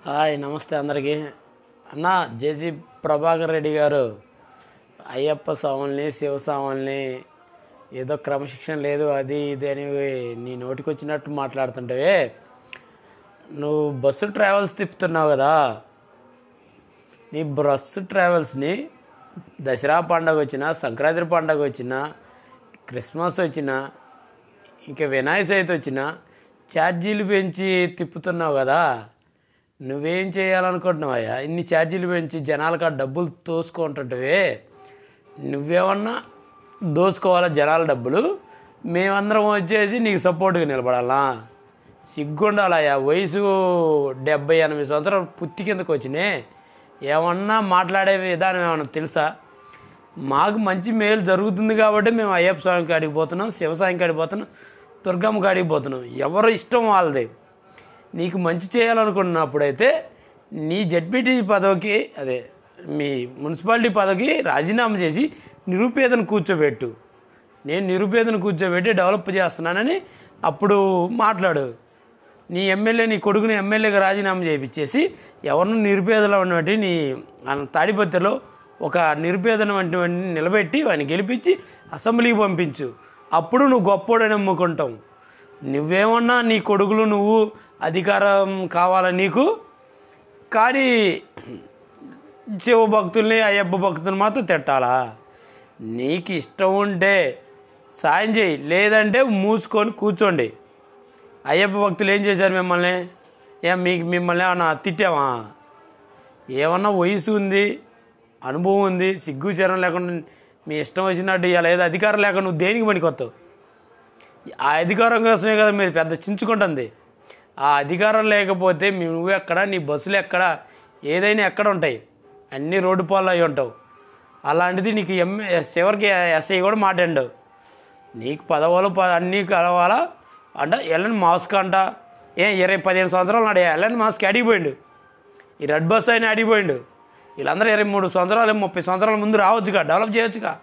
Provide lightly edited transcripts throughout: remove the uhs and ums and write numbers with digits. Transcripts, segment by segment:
Hi నమస్తే అందరికీ. అన్న జేసీ ప్రభాకర్ రెడ్డి గారు అయ్యప్ప స్వాముల్ని శివస్వాముల్ని ఏదో క్రమశిక్షణ లేదు అది ఇది అని నీ నోటికి వచ్చినట్టు మాట్లాడుతుంటే నువ్వు బస్సు ట్రావెల్స్ తిప్పుతున్నావు కదా. నీ బస్సు ట్రావెల్స్ని దసరా పండగ వచ్చినా, సంక్రాంతి పండగ వచ్చినా, క్రిస్మస్ వచ్చినా, ఇంకా వినాయక చవితి వచ్చినా ఛార్జీలు పెంచి తిప్పుతున్నావు కదా. నువ్వేం చేయాలనుకుంటున్నావయ్యా? ఇన్ని ఛార్జీలు పెంచి జనాలకు ఆ డబ్బులు తోసుకుంటుంటే నువ్వేమన్నా దోసుకోవాలా జనాల డబ్బులు? మేమందరం వచ్చేసి నీకు సపోర్ట్గా నిలబడాలా? సిగ్గుండాలయ్యా. వయసు 70-80 సంవత్సరాలు పుత్తి కిందకు వచ్చినాయి. ఏమన్నా మాట్లాడే విధానం ఏమన్నా తెలుసా? మాకు మంచి మేలు జరుగుతుంది కాబట్టి మేము అయ్యప్ప స్వామికి కాడికి పోతున్నాం, శివస్వామికి కాడికి పోతున్నాం, దుర్గమ్మ కాడికి పోతున్నాం. ఎవరు ఇష్టం వాళ్ళది. నీకు మంచి చేయాలనుకున్నప్పుడైతే నీ జడ్పీటీ పదవికి అదే మీ మున్సిపాలిటీ పదవికి రాజీనామా చేసి నిరుపేదను కూర్చోబెట్టు. నేను నిరుపేదను కూర్చోబెట్టి డెవలప్ చేస్తున్నానని అప్పుడు మాట్లాడు. నీ ఎమ్మెల్యే, నీ కొడుకుని ఎమ్మెల్యేగా రాజీనామా చేయించేసి ఎవరిని నిరుపేదలు ఉన్నటువంటి నీ తాడిపత్రిలో ఒక నిరుపేదను వంటి నిలబెట్టి వాడిని గెలిపించి అసెంబ్లీకి పంపించు. అప్పుడు నువ్వు గొప్పోడని నమ్ముకుంటావు. నువ్వేమన్నా నీ కొడుకులు నువ్వు అధికారం కావాలా నీకు, కానీ శివ భక్తుల్ని అయ్యప్ప భక్తుల్ని మాత్రం తిట్టాలా? నీకు ఇష్టం ఉంటే సాయం చేయి, లేదంటే మూసుకొని కూర్చోండి. అయ్యప్ప భక్తులు ఏం చేశారు మిమ్మల్ని? మిమ్మల్ని ఏమన్నా తిట్టామా? ఏమన్నా వయసు ఉంది, అనుభవం ఉంది, సిగ్గు చరం లేకుండా మీ ఇష్టం వచ్చినట్టు ఇలా ఏదో అధికారం లేకుండా నువ్వు దేనికి పనికొస్తావు? ఆ అధికారం కోసమే కదా మీరు పెద్ద చించుకుంటుంది. ఆ అధికారం లేకపోతే నువ్వు ఎక్కడ, నీ బస్సులు ఎక్కడ, ఏదైనా ఎక్కడ ఉంటాయి? అన్నీ రోడ్డు పాలు అయి ఉంటావు. అలాంటిది నీకు చివరికి ఎస్ఐ కూడా మాట్లాడావు. నీకు పదవులు అన్నీ కలవాలా అంట. ఎల్ఎన్ మాస్క్ అంట. 15 సంవత్సరాలు నాడు ఎల్ఎన్ మాస్క్ అడిగిపోయిండు. ఈ రెడ్ బస్ అయినా అడిగిపోయిండు. వీళ్ళందరూ 23 సంవత్సరాలు 30 సంవత్సరాల ముందు రావచ్చుగా, డెవలప్ చేయొచ్చుగా.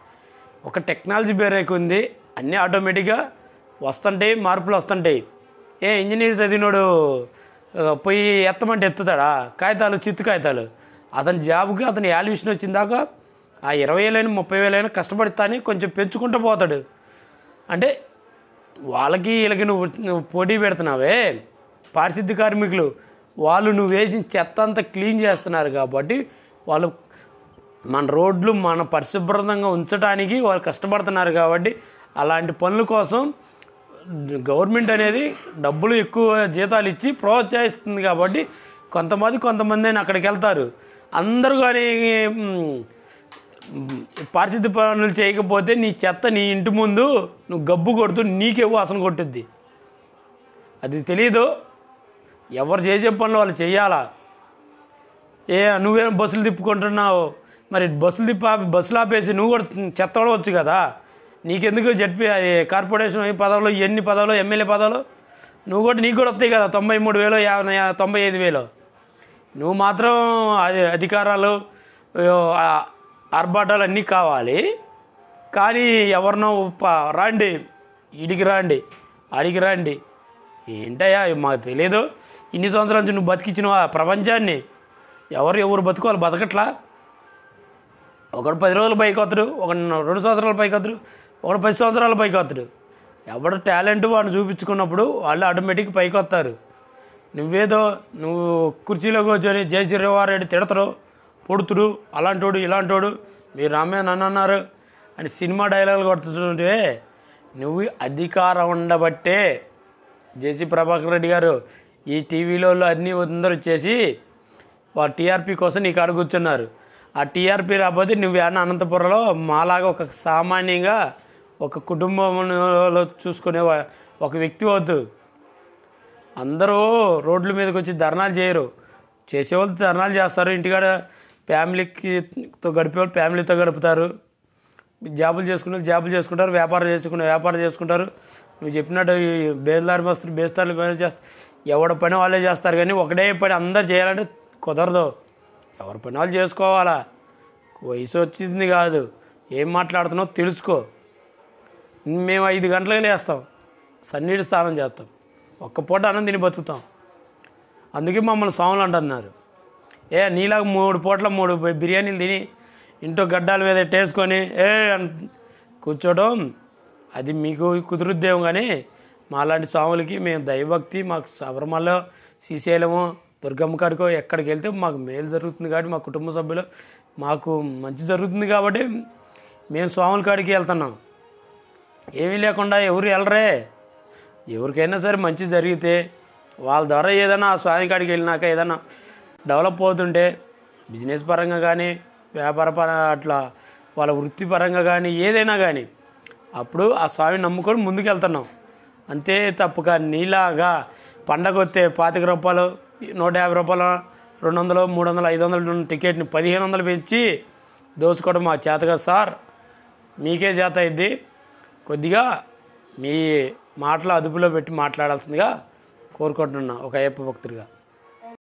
ఒక టెక్నాలజీ బ్రేక్ ఉంది, అన్నీ ఆటోమేటిక్గా వస్తుంటాయి, మార్పులు వస్తుంటాయి. ఇంజనీర్ చదివినోడు పోయి ఎత్తమంటే ఎత్తుతాడా? కాగితాలు, చిత్తు కాగితాలు. అతని జాబ్కి అతని వాల్యుయేషన్ వచ్చిన దాకా ఆ 20,000 30,000 కష్టపడితానే కొంచెం పెంచుకుంటూ పోతాడు. అంటే వాళ్ళకి వీళ్ళకి నువ్వు పోటీ పెడుతున్నావే. పారిశుద్ధ్య కార్మికులు వాళ్ళు నువ్వు వేసిన చెత్త అంతా క్లీన్ చేస్తున్నారు కాబట్టి వాళ్ళు మన రోడ్లు మన పరిశుభ్రంగా ఉంచడానికి వాళ్ళు కష్టపడుతున్నారు కాబట్టి అలాంటి పనుల కోసం గవర్నమెంట్ అనేది డబ్బులు ఎక్కువ జీతాలు ఇచ్చి ప్రోత్సహిస్తుంది కాబట్టి కొంతమంది అక్కడికి వెళ్తారు. అందరూ కానీ పారిశుద్ధ్య పనులు చేయకపోతే నీ చెత్త నీ ఇంటి ముందు నువ్వు గబ్బు కొడుతూ నీకే వాసన కొట్టుద్ది. అది తెలీదు. ఎవరు చేసే పనులు వాళ్ళు చెయ్యాలా? నువ్వేం బస్సులు తిప్పుకుంటున్నావు? మరి బస్సులు ఆపేసి నువ్వు కూడా చెత్త వచ్చు కదా. నీకెందుకు కార్పొరేషన్ పదవులు, ఎన్ని పదవులు, ఎమ్మెల్యే పదవులు నీకు కూడా వస్తాయి కదా. 93,000 95,000. నువ్వు మాత్రం అధికారాలు ఆర్భాటాలు అన్నీ కావాలి. కానీ ఎవరినో రాండి, ఇడికి రాండి, అడిగి రాండి. ఏంటయ్యా మాకు తెలియదు. ఇన్ని సంవత్సరాల నుంచి నువ్వు బతికించినవా ప్రపంచాన్ని? ఎవరు బతుకోవాలి, బతకట్లా. ఒకడు 10 రోజులు పైకి వస్తాడు, ఒకడు 2 సంవత్సరాల పైకి వస్తాడు, ఒకడు 10 సంవత్సరాల పైకి వస్తాడు. ఎవడు టాలెంట్ వాడిని చూపించుకున్నప్పుడు వాళ్ళు ఆటోమేటిక్ పైకి వస్తారు. నువ్వు కుర్చీలో కూర్చొని జయశ్రీవారెడ్డి తిడతారు, పొడుతుడు, అలాంటోడు ఇలాంటోడు, మీరు రామే నన్ను అన్నారు అని సినిమా డైలాగులు కొడుతుంటే నువ్వు అధికారం ఉండబట్టే జేసీ ప్రభాకర్ రెడ్డి గారు ఈ టీవీలో అన్నీ అందరూ వచ్చేసి వాళ్ళ టీఆర్పీ కోసం నీకు అడుగు కూర్చున్నారు. ఆ టీఆర్పీ రాకపోతే నువ్వు ఏమన్నా అనంతపురంలో మాలాగా ఒక సామాన్యంగా ఒక కుటుంబంలో చూసుకునే ఒక వ్యక్తి వద్దు. అందరూ రోడ్ల మీదకి వచ్చి ధర్నాలు చేయరు. చేసేవాళ్ళు ధర్నాలు చేస్తారు. ఇంటికాడ ఫ్యామిలీతో గడిపేవాళ్ళు ఫ్యామిలీతో గడుపుతారు. జాబులు చేసుకుంటారు, వ్యాపారం చేసుకుంటారు. నువ్వు చెప్పినట్టు బేల్దారి బేస్తారులు చేస్తారు. ఎవడ పని వాళ్ళే చేస్తారు. కానీ ఒకటే పని అందరు చేయాలంటే కుదరదు. ఎవరి పని వాళ్ళు చేసుకోవాలా. వయసు వచ్చింది కాదు, ఏం మాట్లాడుతున్నావు తెలుసుకో. మేము 5 గంటలకు లేస్తాం, సన్నీటి స్నానం చేస్తాం, ఒక్క పూట అన్నం తిని బతుకుతాం. అందుకే మమ్మల్ని స్వాములు అంటున్నారు. నీలాగా 3 పూట్ల 3 బిర్యానీలు తిని ఇంట్లో గడ్డాల మీద వేసుకొని కూర్చోవడం అది మీకు కుదురుద్దేమో, కానీ మాలాంటి స్వాములకి మేము దైవభక్తి, మాకు శబరిమల, శ్రీశైలము, దుర్గమ్మ కాడికో ఎక్కడికి వెళ్తే మాకు మేలు జరుగుతుంది కాబట్టి, మా కుటుంబ సభ్యులు మాకు మంచి జరుగుతుంది కాబట్టి మేము స్వాముల కాడికి వెళ్తున్నాం. ఏమీ లేకుండా ఎవరు వెళ్ళరే. ఎవరికైనా సరే మంచి జరిగితే వాళ్ళ ద్వారా ఏదైనా ఆ స్వామి కాడికి వెళ్ళినాక ఏదైనా డెవలప్ అవుతుంటే బిజినెస్ పరంగా కానీ, వ్యాపార అట్లా వాళ్ళ వృత్తిపరంగా కానీ ఏదైనా కానీ అప్పుడు ఆ స్వామిని నమ్ముకొని ముందుకు వెళ్తున్నాం అంతే. తప్పుగా నీలాగా పండగ వస్తే 25 రూపాయలు, 150 రూపాయలు, 200, 300, 500 టికెట్ని 1500 పెంచి దోచుకోవడం మా చేతగా సార్. మీకే చేత అయింది. కొద్దిగా మీ మాటలు అదుపులో పెట్టి మాట్లాడాల్సిందిగా కోరుకుంటున్నా ఒక అయ్యప్ప భక్తుడిగా.